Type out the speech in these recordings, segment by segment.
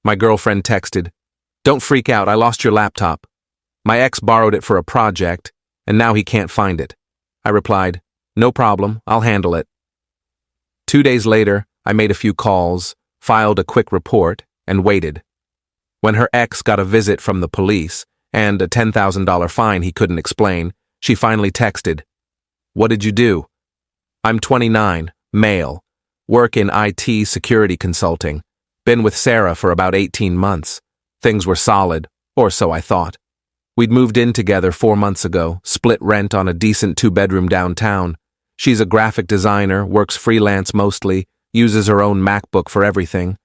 My girlfriend texted, "Don't freak out, I lost your laptop. My ex borrowed it for a project, and now he can't find it." I replied, "No problem, I'll handle it." 2 days later, I made a few calls, filed a quick report, and waited. When her ex got a visit from the police and a $10,000 fine he couldn't explain, she finally texted, "What did you do?" "I'm 29, male, work in IT security consulting, been with Sarah for about 18 months. Things were solid, or so I thought. We'd moved in together 4 months ago, split rent on a decent 2-bedroom downtown. She's a graphic designer, works freelance mostly, uses her own MacBook for everything.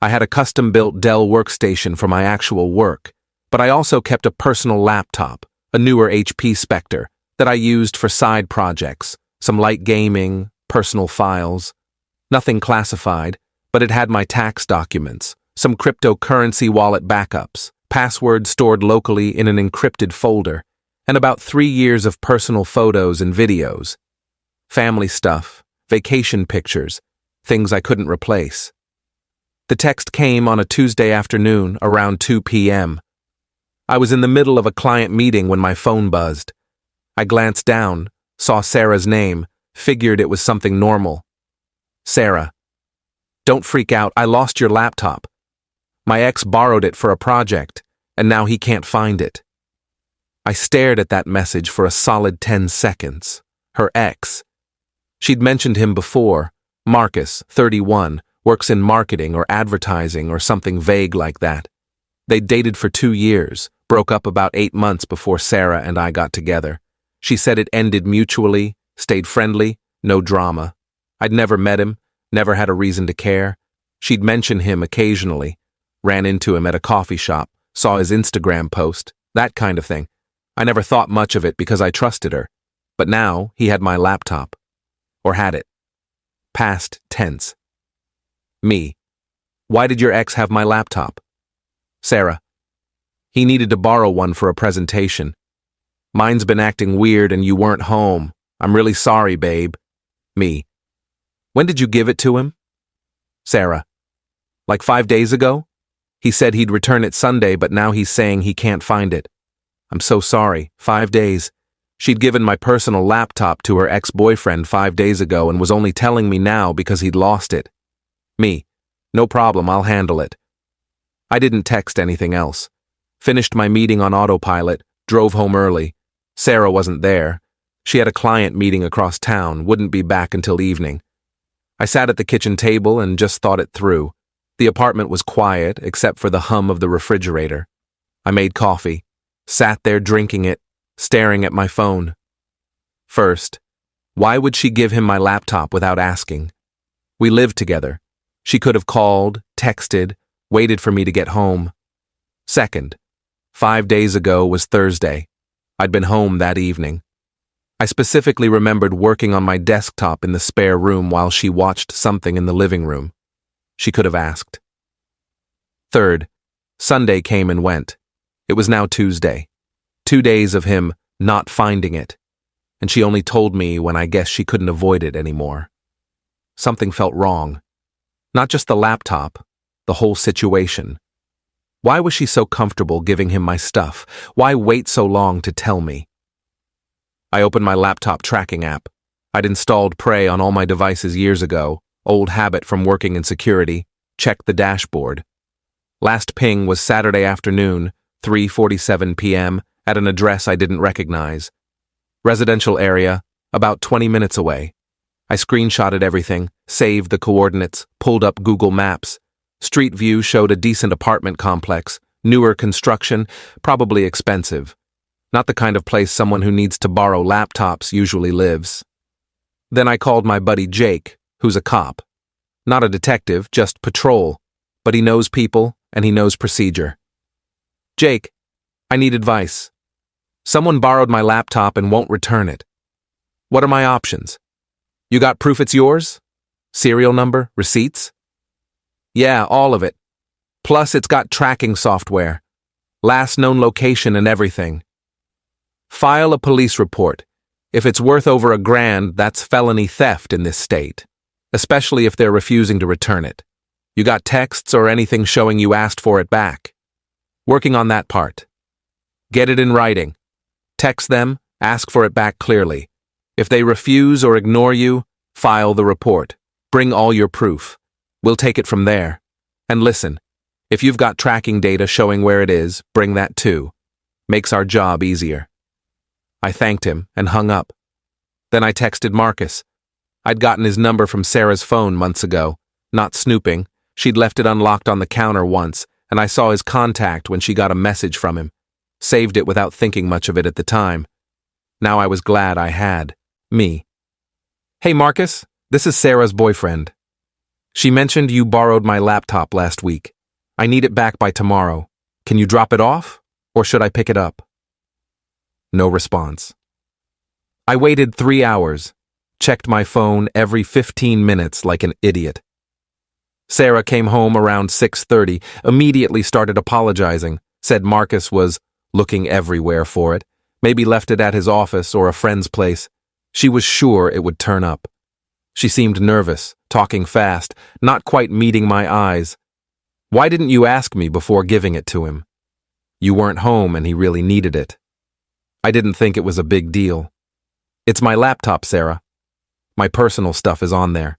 I had a custom-built Dell workstation for my actual work, but I also kept a personal laptop, a newer HP Spectre, that I used for side projects, some light gaming, personal files. Nothing classified, but it had my tax documents, some cryptocurrency wallet backups, passwords stored locally in an encrypted folder, and about 3 years of personal photos and videos. Family stuff, vacation pictures, things I couldn't replace. The text came on a Tuesday afternoon around 2 p.m. I was in the middle of a client meeting when my phone buzzed. I glanced down, saw Sarah's name, figured it was something normal. "Sarah, don't freak out, I lost your laptop. My ex borrowed it for a project, and now he can't find it." I stared at that message for a solid 10 seconds. Her ex. She'd mentioned him before. Marcus, 31, works in marketing or advertising or something vague like that. They'd dated for 2 years, broke up about 8 months before Sarah and I got together. She said it ended mutually, stayed friendly, no drama. I'd never met him, never had a reason to care. She'd mention him occasionally, ran into him at a coffee shop, saw his Instagram post, that kind of thing. I never thought much of it because I trusted her. But now he had my laptop. Or had it. Past tense. Me. Why did your ex have my laptop? Sarah. He needed to borrow one for a presentation. Mine's been acting weird and you weren't home. I'm really sorry, babe. Me. When did you give it to him? Sarah. Like 5 days ago? He said he'd return it Sunday, but now he's saying he can't find it. I'm so sorry. 5 days. She'd given my personal laptop to her ex-boyfriend 5 days ago and was only telling me now because he'd lost it. Me. No problem, I'll handle it. I didn't text anything else. Finished my meeting on autopilot, drove home early. Sarah wasn't there. She had a client meeting across town, wouldn't be back until evening. I sat at the kitchen table and just thought it through. The apartment was quiet, except for the hum of the refrigerator. I made coffee, sat there drinking it, staring at my phone. First, why would she give him my laptop without asking? We lived together. She could have called, texted, waited for me to get home. Second, 5 days ago was Thursday. I'd been home that evening. I specifically remembered working on my desktop in the spare room while she watched something in the living room. She could have asked. Third, Sunday came and went. It was now Tuesday. 2 days of him not finding it, and she only told me when I guess she couldn't avoid it anymore. Something felt wrong. Not just the laptop, the whole situation. Why was she so comfortable giving him my stuff? Why wait so long to tell me? I opened my laptop tracking app. I'd installed Prey on all my devices years ago, old habit from working in security, checked the dashboard. Last ping was Saturday afternoon, 3:47 p.m., at an address I didn't recognize. Residential area, about 20 minutes away. I screenshotted everything, saved the coordinates, pulled up Google Maps. Street view showed a decent apartment complex, newer construction, probably expensive. Not the kind of place someone who needs to borrow laptops usually lives. Then I called my buddy Jake, who's a cop. Not a detective, just patrol, but he knows people and he knows procedure. Jake, I need advice. Someone borrowed my laptop and won't return it. What are my options? You got proof it's yours? Serial number, receipts? Yeah, all of it. Plus it's got tracking software. Last known location and everything. File a police report. If it's worth over $1,000, that's felony theft in this state, especially if they're refusing to return it. You got texts or anything showing you asked for it back? Working on that part. Get it in writing. Text them, ask for it back clearly. If they refuse or ignore you, file the report. Bring all your proof. We'll take it from there. And listen, if you've got tracking data showing where it is, bring that too. Makes our job easier. I thanked him and hung up. Then I texted Marcus. I'd gotten his number from Sarah's phone months ago. Not snooping. She'd left it unlocked on the counter once, and I saw his contact when she got a message from him. Saved it without thinking much of it at the time. Now I was glad I had. Me. Hey Marcus, this is Sarah's boyfriend. She mentioned you borrowed my laptop last week. I need it back by tomorrow. Can you drop it off, or should I pick it up? No response. I waited 3 hours, checked my phone every 15 minutes like an idiot. Sarah came home around 6:30, immediately started apologizing, said Marcus was looking everywhere for it, maybe left it at his office or a friend's place. She was sure it would turn up. She seemed nervous, talking fast, not quite meeting my eyes. Why didn't you ask me before giving it to him? You weren't home and he really needed it. I didn't think it was a big deal. It's my laptop, Sarah. My personal stuff is on there.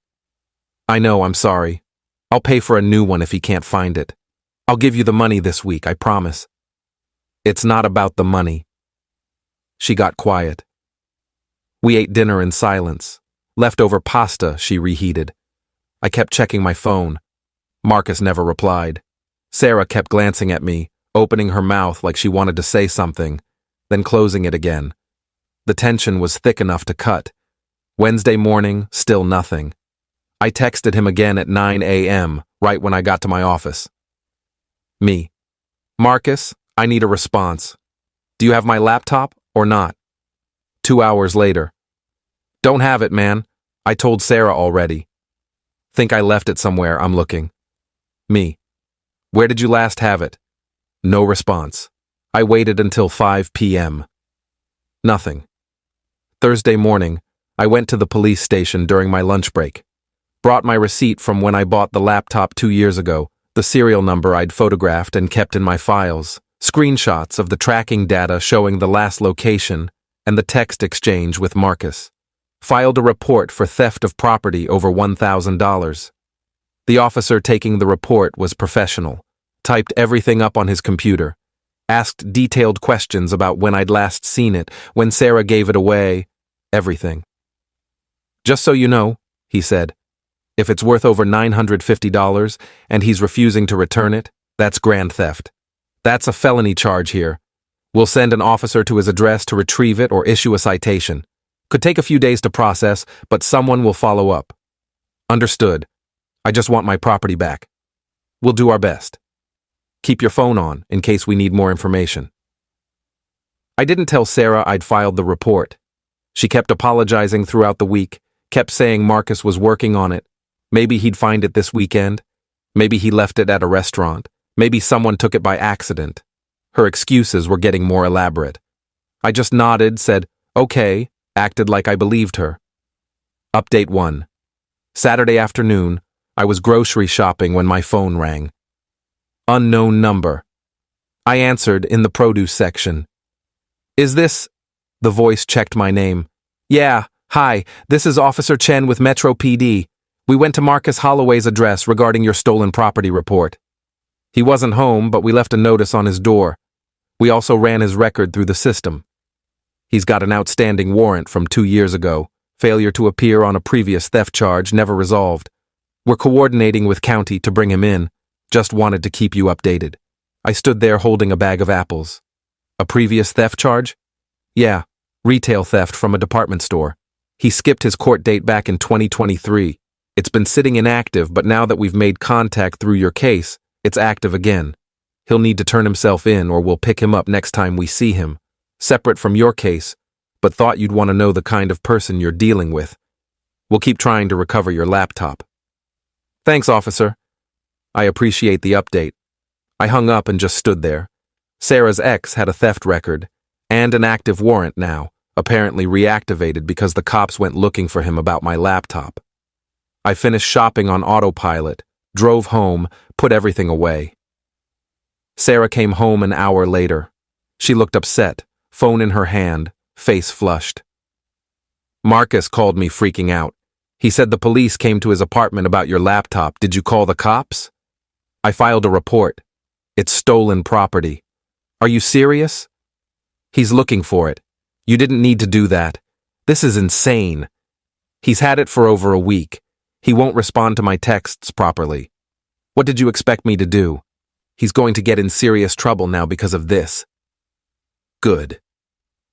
I know, I'm sorry. I'll pay for a new one if he can't find it. I'll give you the money this week, I promise. It's not about the money. She got quiet. We ate dinner in silence. Leftover pasta she reheated. I kept checking my phone. Marcus never replied. Sarah kept glancing at me, opening her mouth like she wanted to say something, then closing it again. The tension was thick enough to cut. Wednesday morning, still nothing. I texted him again at 9 a.m., right when I got to my office. Me. Marcus, I need a response. Do you have my laptop or not? 2 hours later. Don't have it, man. I told Sarah already. Think I left it somewhere, I'm looking. Me. Where did you last have it? No response. I waited until 5 p.m. Nothing. Thursday morning, I went to the police station during my lunch break. Brought my receipt from when I bought the laptop 2 years ago, the serial number I'd photographed and kept in my files, screenshots of the tracking data showing the last location, and the text exchange with Marcus. Filed a report for theft of property over $1,000. The officer taking the report was professional, typed everything up on his computer, asked detailed questions about when I'd last seen it, when Sarah gave it away, everything. Just so you know, he said, if it's worth over $950 and he's refusing to return it, that's grand theft. That's a felony charge here. We'll send an officer to his address to retrieve it or issue a citation. Could take a few days to process, but someone will follow up. Understood. I just want my property back. We'll do our best. Keep your phone on in case we need more information. I didn't tell Sarah I'd filed the report. She kept apologizing throughout the week, kept saying Marcus was working on it. Maybe he'd find it this weekend. Maybe he left it at a restaurant. Maybe someone took it by accident. Her excuses were getting more elaborate. I just nodded, said, okay, acted like I believed her. Update 1. Saturday afternoon, I was grocery shopping when my phone rang. Unknown number. I answered in the produce section. Is this... The voice checked my name. Yeah, hi, this is Officer Chen with Metro PD. We went to Marcus Holloway's address regarding your stolen property report. He wasn't home, but we left a notice on his door. We also ran his record through the system. He's got an outstanding warrant from 2 years ago, failure to appear on a previous theft charge never resolved. We're coordinating with county to bring him in. Just wanted to keep you updated. I stood there holding a bag of apples. A previous theft charge? Yeah, retail theft from a department store. He skipped his court date back in 2023. It's been sitting inactive, but now that we've made contact through your case, it's active again. He'll need to turn himself in or we'll pick him up next time we see him. Separate from your case, but thought you'd want to know the kind of person you're dealing with. We'll keep trying to recover your laptop. Thanks, officer. I appreciate the update. I hung up and just stood there. Sarah's ex had a theft record and an active warrant now, apparently reactivated because the cops went looking for him about my laptop. I finished shopping on autopilot, drove home, put everything away. Sarah came home an hour later. She looked upset, phone in her hand, face flushed. Marcus called me freaking out. He said the police came to his apartment about your laptop. Did you call the cops? I filed a report. It's stolen property. Are you serious? He's looking for it. You didn't need to do that. This is insane. He's had it for over a week. He won't respond to my texts properly. What did you expect me to do? He's going to get in serious trouble now because of this. Good.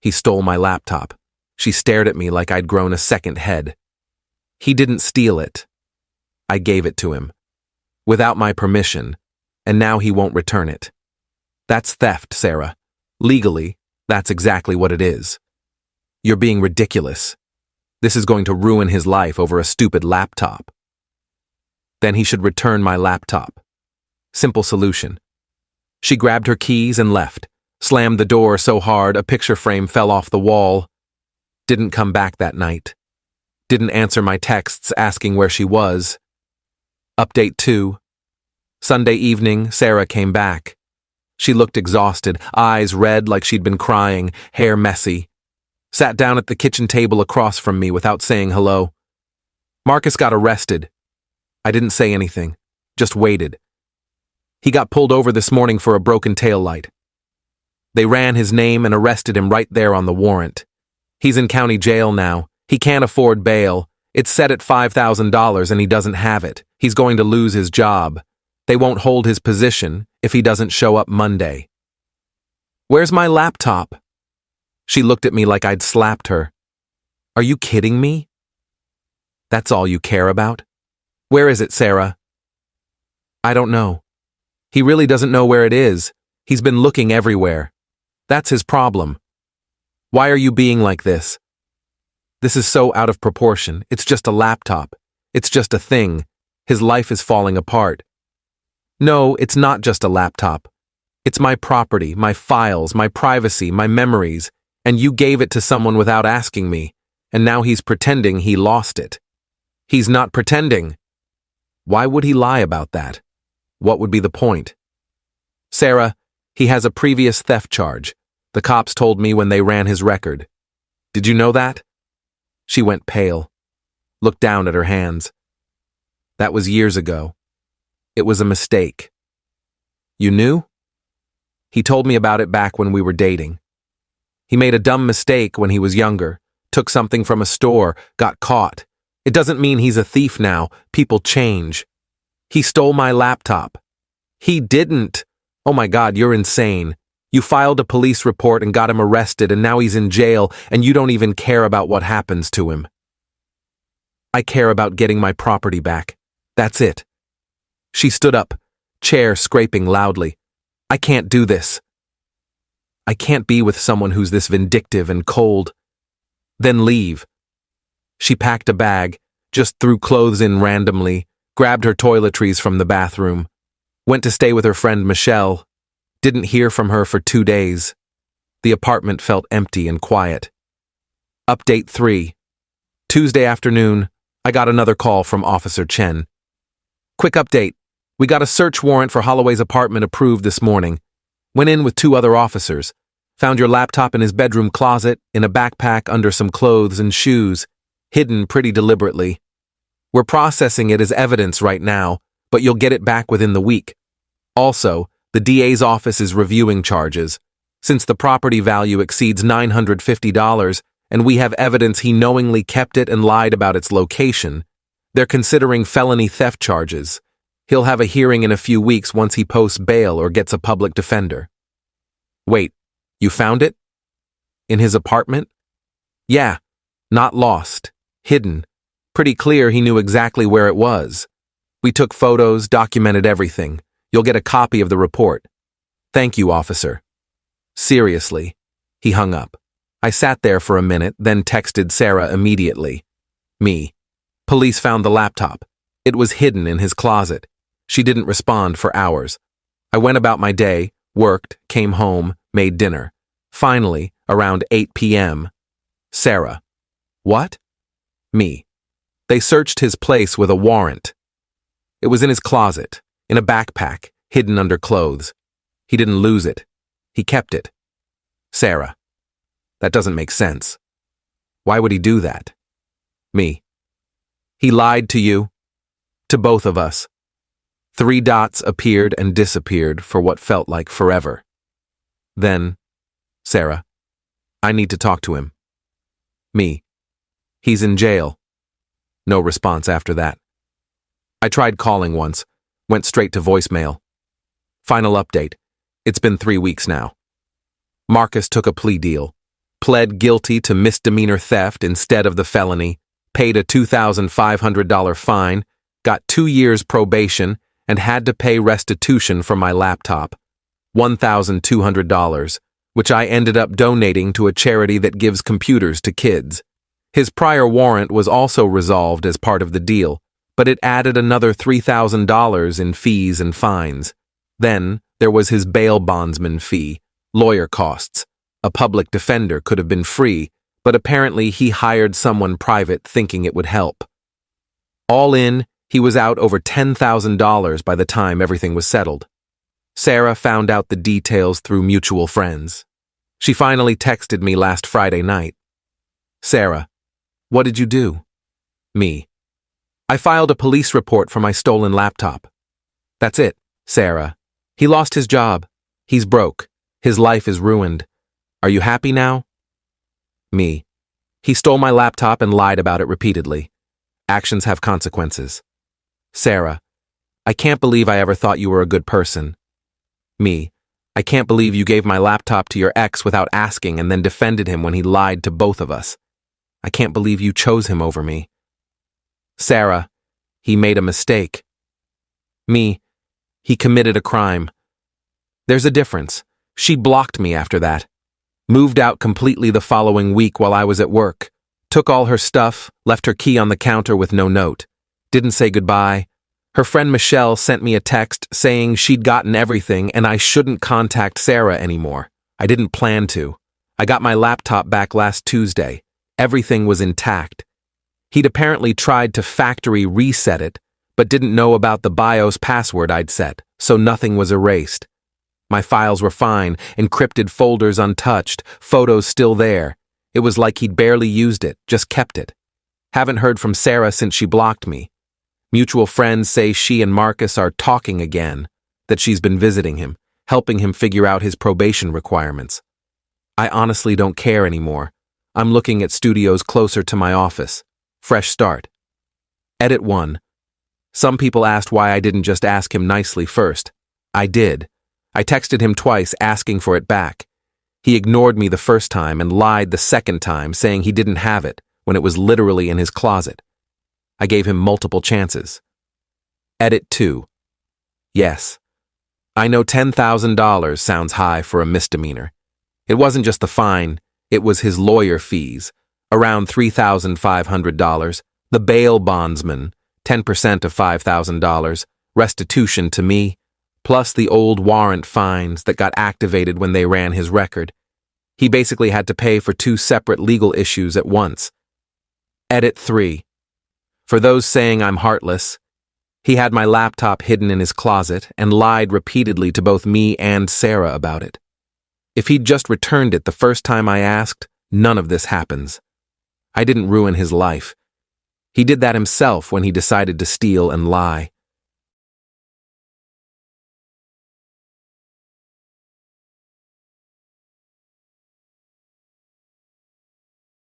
He stole my laptop. She stared at me like I'd grown a second head. He didn't steal it. I gave it to him. Without my permission, and now he won't return it. That's theft, Sarah. Legally, that's exactly what it is. You're being ridiculous. This is going to ruin his life over a stupid laptop. Then he should return my laptop. Simple solution. She grabbed her keys and left, slammed the door so hard a picture frame fell off the wall. Didn't come back that night. Didn't answer my texts asking where she was. Update 2. Sunday evening, Sarah came back. She looked exhausted, eyes red like she'd been crying, hair messy. Sat down at the kitchen table across from me without saying hello. Marcus got arrested. I didn't say anything, just waited. He got pulled over this morning for a broken taillight. They ran his name and arrested him right there on the warrant. He's in county jail now. He can't afford bail. It's set at $5,000 and he doesn't have it. He's going to lose his job. They won't hold his position if he doesn't show up Monday. Where's my laptop? She looked at me like I'd slapped her. Are you kidding me? That's all you care about? Where is it, Sarah? I don't know. He really doesn't know where it is. He's been looking everywhere. That's his problem. Why are you being like this? This is so out of proportion. It's just a laptop. It's just a thing. His life is falling apart. No, it's not just a laptop. It's my property, my files, my privacy, my memories, and you gave it to someone without asking me, and now he's pretending he lost it. He's not pretending. Why would he lie about that? What would be the point? Sarah, he has a previous theft charge. The cops told me when they ran his record. Did you know that? She went pale, looked down at her hands. That was years ago. It was a mistake. You knew? He told me about it back when we were dating. He made a dumb mistake when he was younger, took something from a store, got caught. It doesn't mean he's a thief now. People change. He stole my laptop. He didn't. Oh my God, you're insane. You filed a police report and got him arrested, and now he's in jail, and you don't even care about what happens to him. I care about getting my property back. That's it. She stood up, chair scraping loudly. I can't do this. I can't be with someone who's this vindictive and cold. Then leave. She packed a bag, just threw clothes in randomly, grabbed her toiletries from the bathroom, went to stay with her friend Michelle. Didn't hear from her for 2 days. The apartment felt empty and quiet. Update 3. Tuesday afternoon, I got another call from Officer Chen. Quick update. We got a search warrant for Holloway's apartment approved this morning. Went in with 2 other officers. Found your laptop in his bedroom closet, in a backpack under some clothes and shoes, hidden pretty deliberately. We're processing it as evidence right now, but you'll get it back within the week. Also, the DA's office is reviewing charges. Since the property value exceeds $950 and we have evidence he knowingly kept it and lied about its location, they're considering felony theft charges. He'll have a hearing in a few weeks once he posts bail or gets a public defender. Wait, you found it? In his apartment? Yeah, not lost, hidden. Pretty clear he knew exactly where it was. We took photos, documented everything. You'll get a copy of the report. Thank you, officer. Seriously. He hung up. I sat there for a minute, then texted Sarah immediately. Me. Police found the laptop. It was hidden in his closet. She didn't respond for hours. I went about my day, worked, came home, made dinner. Finally, around 8 p.m. Sarah. What? Me. They searched his place with a warrant. It was in his closet, in a backpack, hidden under clothes. He didn't lose it. He kept it. Sarah. That doesn't make sense. Why would he do that? Me. He lied to you. To both of us. 3 dots appeared and disappeared for what felt like forever. Then, Sarah, I need to talk to him. Me. He's in jail. No response after that. I tried calling once, went straight to voicemail. Final update. It's been 3 weeks now. Marcus took a plea deal, pled guilty to misdemeanor theft instead of the felony, paid a $2,500 fine, got 2 years probation, and had to pay restitution for my laptop, $1,200, which I ended up donating to a charity that gives computers to kids. His prior warrant was also resolved as part of the deal, but it added another $3,000 in fees and fines. Then there was his bail bondsman fee, lawyer costs. A public defender could have been free, but apparently he hired someone private thinking it would help. All in, he was out over $10,000 by the time everything was settled. Sarah found out the details through mutual friends. She finally texted me last Friday night. Sarah, what did you do? Me. I filed a police report for my stolen laptop. That's it, Sarah. He lost his job. He's broke. His life is ruined. Are you happy now? Me. He stole my laptop and lied about it repeatedly. Actions have consequences. Sarah. I can't believe I ever thought you were a good person. Me. I can't believe you gave my laptop to your ex without asking and then defended him when he lied to both of us. I can't believe you chose him over me. Sarah. He made a mistake. Me. He committed a crime. There's a difference. She blocked me after that. Moved out completely the following week while I was at work. Took all her stuff, left her key on the counter with no note. Didn't say goodbye. Her friend Michelle sent me a text saying she'd gotten everything and I shouldn't contact Sarah anymore. I didn't plan to. I got my laptop back last Tuesday. Everything was intact. He'd apparently tried to factory reset it, but didn't know about the BIOS password I'd set, so nothing was erased. My files were fine, encrypted folders untouched, photos still there. It was like he'd barely used it, just kept it. Haven't heard from Sarah since she blocked me. Mutual friends say she and Marcus are talking again, that she's been visiting him, helping him figure out his probation requirements. I honestly don't care anymore. I'm looking at studios closer to my office. Fresh start. Edit 1. Some people asked why I didn't just ask him nicely first. I did. I texted him twice asking for it back. He ignored me the first time and lied the second time saying he didn't have it when it was literally in his closet. I gave him multiple chances. Edit 2. Yes. I know $10,000 sounds high for a misdemeanor. It wasn't just the fine, it was his lawyer fees, around $3,500, the bail bondsman, 10% of $5,000, restitution to me, plus the old warrant fines that got activated when they ran his record. He basically had to pay for 2 separate legal issues at once. Edit 3. For those saying I'm heartless, he had my laptop hidden in his closet and lied repeatedly to both me and Sarah about it. If he'd just returned it the first time I asked, none of this happens. I didn't ruin his life. He did that himself when he decided to steal and lie.